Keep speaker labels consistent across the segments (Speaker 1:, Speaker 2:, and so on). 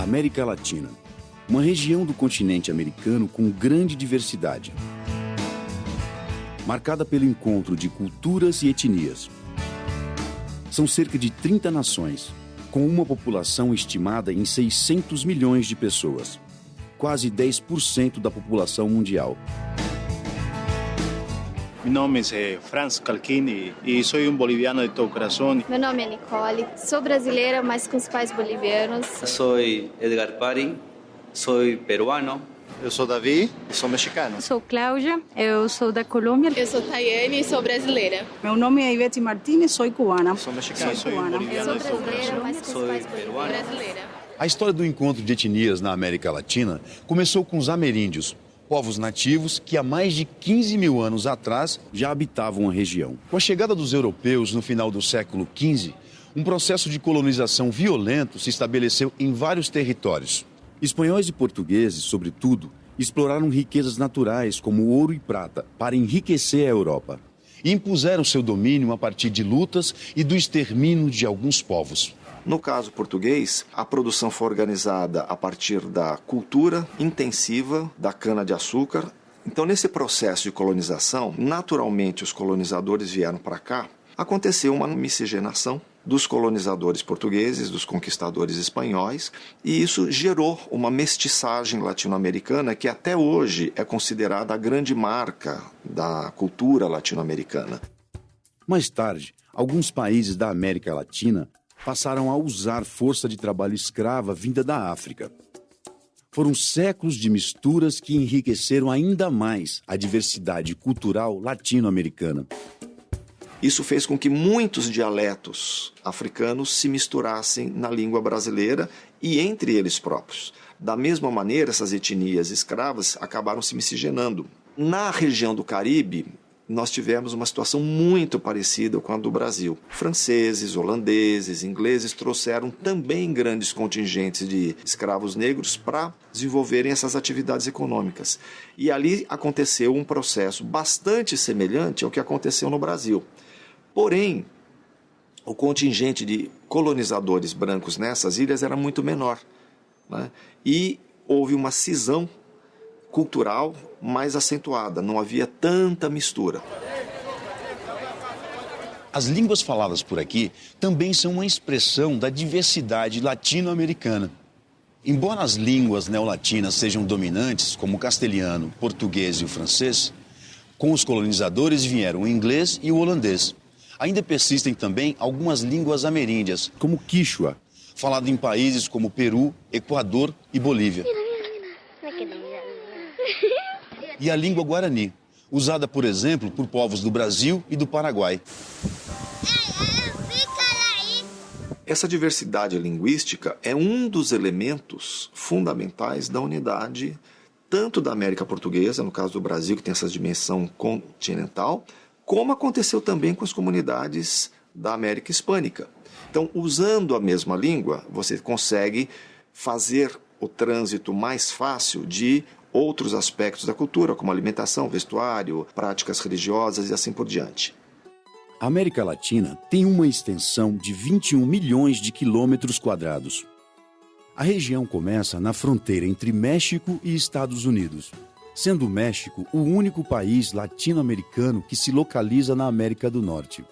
Speaker 1: América Latina, uma região do continente americano com grande diversidade, marcada pelo encontro de culturas e etnias. São cerca de 30 nações, com uma população estimada em 600 milhões de pessoas, quase 10% da população mundial.
Speaker 2: Meu nome é Franz Calchini e sou boliviano de todo coração.
Speaker 3: Meu nome é Nicole, sou brasileira, mas com os pais bolivianos.
Speaker 4: Sou Edgar Pari, sou peruano.
Speaker 5: Eu sou Davi e sou mexicano.
Speaker 6: Eu sou Cláudia, eu sou da Colômbia.
Speaker 7: Eu sou Tayane e sou brasileira.
Speaker 8: Meu nome é Ivete Martínez, sou cubana.
Speaker 5: Sou mexicano,
Speaker 3: sou boliviano. Eu sou brasileira, mas com os pais bolivianos.
Speaker 7: Brasileira.
Speaker 1: A história do encontro de etnias na América Latina começou com os ameríndios, povos nativos que há mais de 15 mil anos atrás já habitavam a região. Com a chegada dos europeus no final do século XV, um processo de colonização violento se estabeleceu em vários territórios. Espanhóis e portugueses, sobretudo, exploraram riquezas naturais como ouro e prata para enriquecer a Europa. E impuseram seu domínio a partir de lutas e do extermínio de alguns povos.
Speaker 9: No caso português, a produção foi organizada a partir da cultura intensiva da cana-de-açúcar. Então, nesse processo de colonização, naturalmente os colonizadores vieram para cá. Aconteceu uma miscigenação dos colonizadores portugueses, dos conquistadores espanhóis, e isso gerou uma mestiçagem latino-americana que até hoje é considerada a grande marca da cultura latino-americana.
Speaker 1: Mais tarde, alguns países da América Latina passaram a usar força de trabalho escrava vinda da África. Foram séculos de misturas que enriqueceram ainda mais a diversidade cultural latino-americana.
Speaker 9: Isso fez com que muitos dialetos africanos se misturassem na língua brasileira e entre eles próprios. Da mesma maneira, essas etnias escravas acabaram se miscigenando. Na região do Caribe, nós tivemos uma situação muito parecida com a do Brasil. Franceses, holandeses, ingleses trouxeram também grandes contingentes de escravos negros para desenvolverem essas atividades econômicas. E ali aconteceu um processo bastante semelhante ao que aconteceu no Brasil. Porém, o contingente de colonizadores brancos nessas ilhas era muito menor, né? E houve uma cisão cultural mais acentuada, não havia tanta mistura.
Speaker 1: As línguas faladas por aqui também são uma expressão da diversidade latino-americana. Embora as línguas neolatinas sejam dominantes, como o castelhano, português e o francês, com os colonizadores vieram o inglês e o holandês. Ainda persistem também algumas línguas ameríndias, como o quichua, falado em países como Peru, Equador e Bolívia. E a língua guarani, usada, por exemplo, por povos do Brasil e do Paraguai.
Speaker 9: Essa diversidade linguística é um dos elementos fundamentais da unidade, tanto da América Portuguesa, no caso do Brasil, que tem essa dimensão continental, como aconteceu também com as comunidades da América Hispânica. Então, usando a mesma língua, você consegue fazer o trânsito mais fácil de outros aspectos da cultura, como alimentação, vestuário, práticas religiosas e assim por diante.
Speaker 1: A América Latina tem uma extensão de 21 milhões de quilômetros quadrados. A região começa na fronteira entre México e Estados Unidos, sendo o México o único país latino-americano que se localiza na América do Norte.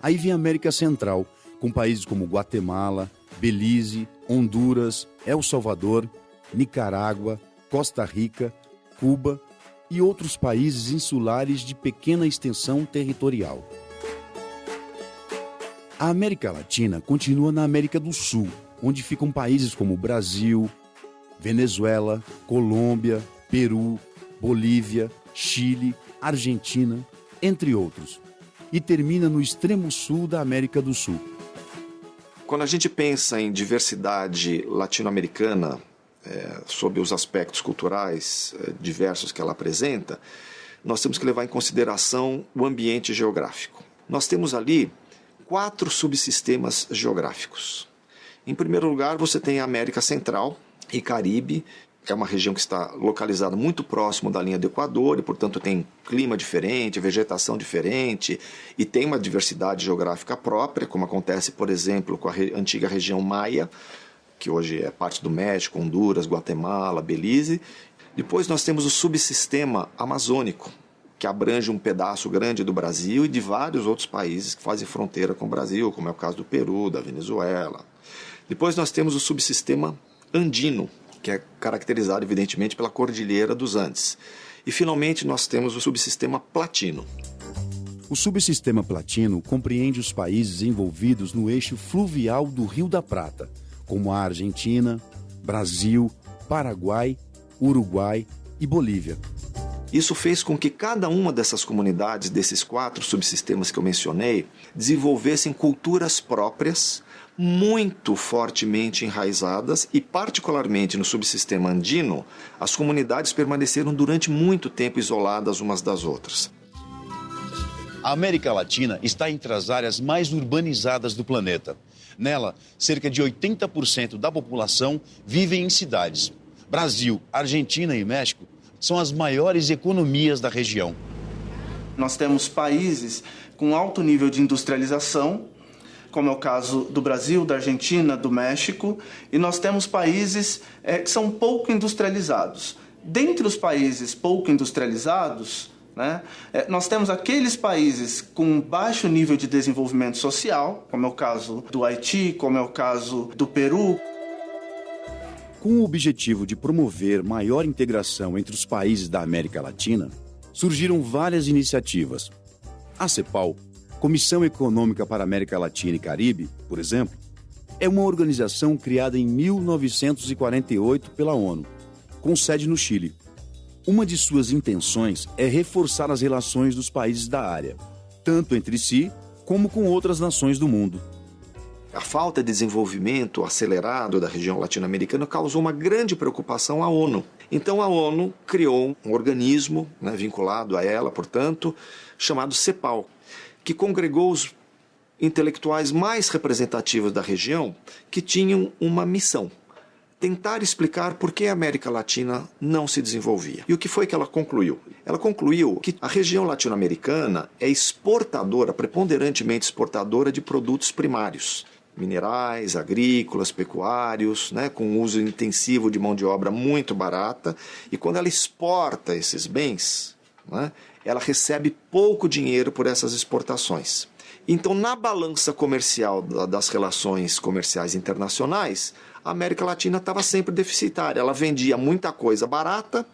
Speaker 1: Aí vem a América Central, com países como Guatemala, Belize, Honduras, El Salvador, Nicarágua, Costa Rica, Cuba e outros países insulares de pequena extensão territorial. A América Latina continua na América do Sul, onde ficam países como Brasil, Venezuela, Colômbia, Peru, Bolívia, Chile, Argentina, entre outros, e termina no extremo sul da América do Sul.
Speaker 9: Quando a gente pensa em diversidade latino-americana, sob os aspectos culturais diversos que ela apresenta, nós temos que levar em consideração o ambiente geográfico. Nós temos ali 4 subsistemas geográficos. Em primeiro lugar, você tem a América Central e Caribe, que é uma região que está localizada muito próximo da linha do Equador e, portanto, tem clima diferente, vegetação diferente e tem uma diversidade geográfica própria, como acontece, por exemplo, com a antiga região Maia, que hoje é parte do México, Honduras, Guatemala, Belize. Depois nós temos o subsistema amazônico, que abrange um pedaço grande do Brasil e de vários outros países que fazem fronteira com o Brasil, como é o caso do Peru, da Venezuela. Depois nós temos o subsistema andino, que é caracterizado evidentemente pela Cordilheira dos Andes. E finalmente nós temos o subsistema platino.
Speaker 1: O subsistema platino compreende os países envolvidos no eixo fluvial do Rio da Prata, como a Argentina, Brasil, Paraguai, Uruguai e Bolívia.
Speaker 9: Isso fez com que cada uma dessas comunidades, desses 4 subsistemas que eu mencionei, desenvolvessem culturas próprias, muito fortemente enraizadas e, particularmente no subsistema andino, as comunidades permaneceram durante muito tempo isoladas umas das outras.
Speaker 1: A América Latina está entre as áreas mais urbanizadas do planeta. Nela, cerca de 80% da população vive em cidades. Brasil, Argentina e México são as maiores economias da região.
Speaker 10: Nós temos países com alto nível de industrialização, como é o caso do Brasil, da Argentina, do México, e nós temos países que são pouco industrializados. Dentre os países pouco industrializados, nós temos aqueles países com baixo nível de desenvolvimento social, como é o caso do Haiti, como é o caso do Peru.
Speaker 1: Com o objetivo de promover maior integração entre os países da América Latina, surgiram várias iniciativas. A CEPAL, Comissão Econômica para a América Latina e Caribe, por exemplo, é uma organização criada em 1948 pela ONU, com sede no Chile. Uma de suas intenções é reforçar as relações dos países da área, tanto entre si como com outras nações do mundo.
Speaker 9: A falta de desenvolvimento acelerado da região latino-americana causou uma grande preocupação à ONU. Então a ONU criou um organismo, vinculado a ela, portanto, chamado CEPAL, que congregou os intelectuais mais representativos da região que tinham uma missão: tentar explicar por que a América Latina não se desenvolvia. E o que foi que ela concluiu? Ela concluiu que a região latino-americana é exportadora, preponderantemente exportadora de produtos primários, minerais, agrícolas, pecuários, com uso intensivo de mão de obra muito barata, e quando ela exporta esses bens, ela recebe pouco dinheiro por essas exportações. Então, na balança comercial das relações comerciais internacionais, a América Latina estava sempre deficitária. Ela vendia muita coisa barata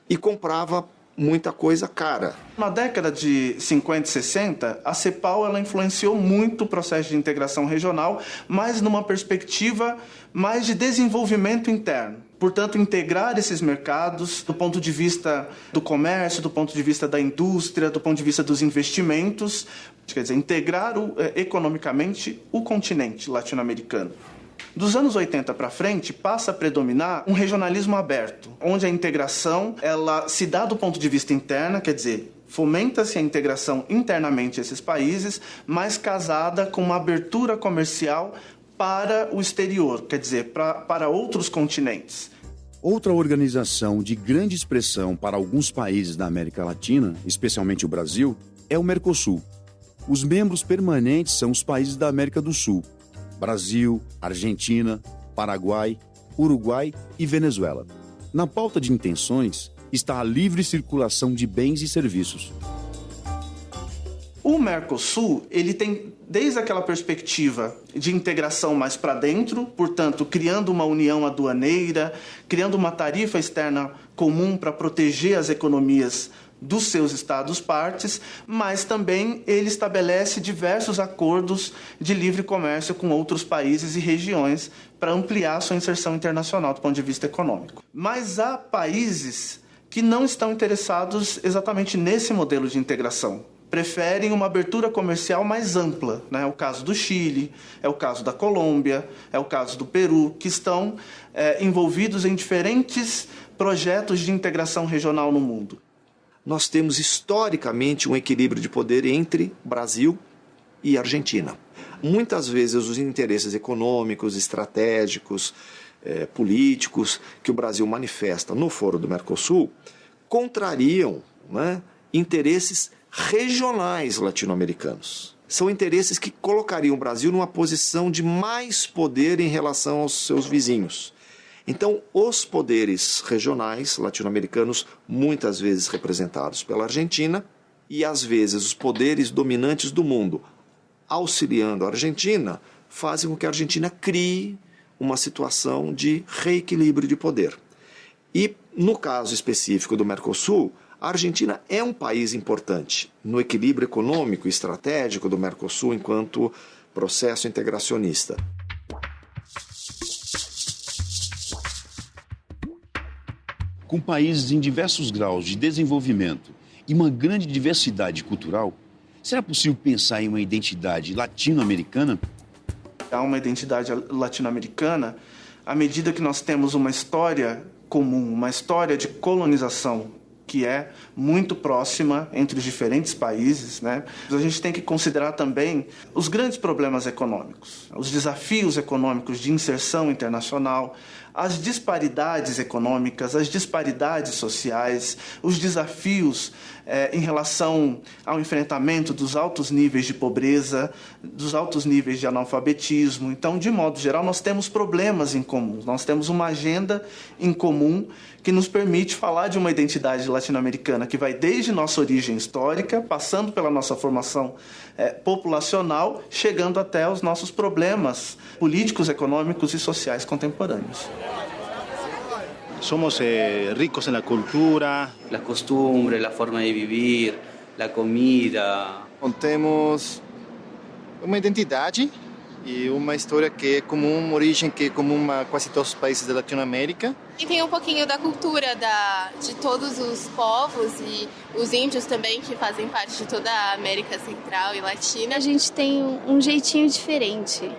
Speaker 9: e comprava muita coisa cara.
Speaker 10: Na década de 50 e 60, a CEPAL ela influenciou muito o processo de integração regional, mas numa perspectiva mais de desenvolvimento interno. Portanto, integrar esses mercados do ponto de vista do comércio, do ponto de vista da indústria, do ponto de vista dos investimentos, quer dizer, integrar economicamente o continente latino-americano. Dos anos 80 para frente, passa a predominar um regionalismo aberto, onde a integração ela se dá do ponto de vista interno, quer dizer, fomenta-se a integração internamente a esses países, mas casada com uma abertura comercial para o exterior, quer dizer, para outros continentes.
Speaker 1: Outra organização de grande expressão para alguns países da América Latina, especialmente o Brasil, é o Mercosul. Os membros permanentes são os países da América do Sul: Brasil, Argentina, Paraguai, Uruguai e Venezuela. Na pauta de intenções está a livre circulação de bens e serviços.
Speaker 10: O Mercosul, ele tem desde aquela perspectiva de integração mais para dentro, portanto, criando uma união aduaneira, criando uma tarifa externa comum para proteger as economias dos seus estados-partes, mas também ele estabelece diversos acordos de livre comércio com outros países e regiões para ampliar sua inserção internacional do ponto de vista econômico. Mas há países que não estão interessados exatamente nesse modelo de integração. Preferem uma abertura comercial mais ampla. É o caso do Chile, é o caso da Colômbia, é o caso do Peru, que estão envolvidos em diferentes projetos de integração regional no mundo.
Speaker 9: Nós temos historicamente um equilíbrio de poder entre Brasil e Argentina. Muitas vezes os interesses econômicos, estratégicos, políticos que o Brasil manifesta no Foro do Mercosul contrariam interesses regionais latino-americanos. são interesses que colocariam o Brasil numa posição de mais poder em relação aos seus vizinhos. Então, os poderes regionais latino-americanos, muitas vezes representados pela Argentina, e às vezes os poderes dominantes do mundo, auxiliando a Argentina, fazem com que a Argentina crie uma situação de reequilíbrio de poder. E, no caso específico do Mercosul, a Argentina é um país importante no equilíbrio econômico e estratégico do Mercosul enquanto processo integracionista.
Speaker 1: Com países em diversos graus de desenvolvimento e uma grande diversidade cultural, será possível pensar em uma identidade latino-americana?
Speaker 10: Há uma identidade latino-americana à medida que nós temos uma história comum, uma história de colonização que é muito próxima entre os diferentes países, né? A gente tem que considerar também os grandes problemas econômicos, os desafios econômicos de inserção internacional, as disparidades econômicas, as disparidades sociais, os desafios em relação ao enfrentamento dos altos níveis de pobreza, dos altos níveis de analfabetismo. Então, de modo geral, nós temos problemas em comum, nós temos uma agenda em comum que nos permite falar de uma identidade latino-americana que vai desde nossa origem histórica, passando pela nossa formação populacional, chegando até os nossos problemas políticos, econômicos e sociais contemporâneos.
Speaker 2: Somos ricos en la cultura.
Speaker 4: Las costumbres, la forma de vivir, la comida.
Speaker 5: Temos uma identidade e uma história que é comum, uma origem que é comum a quase todos os países da Latinoamérica.
Speaker 7: E tem um pouquinho da cultura de todos os povos e os índios também, que fazem parte de toda a América Central e Latina.
Speaker 3: A gente tem um jeitinho diferente.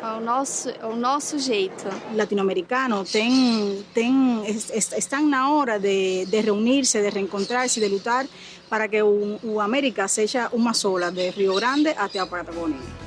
Speaker 3: É o nosso jeito.
Speaker 8: Latino-americano están na hora de reunirse, de reencontrarse, de lutar para que a América seja uma sola, de Rio Grande até a Patagônia.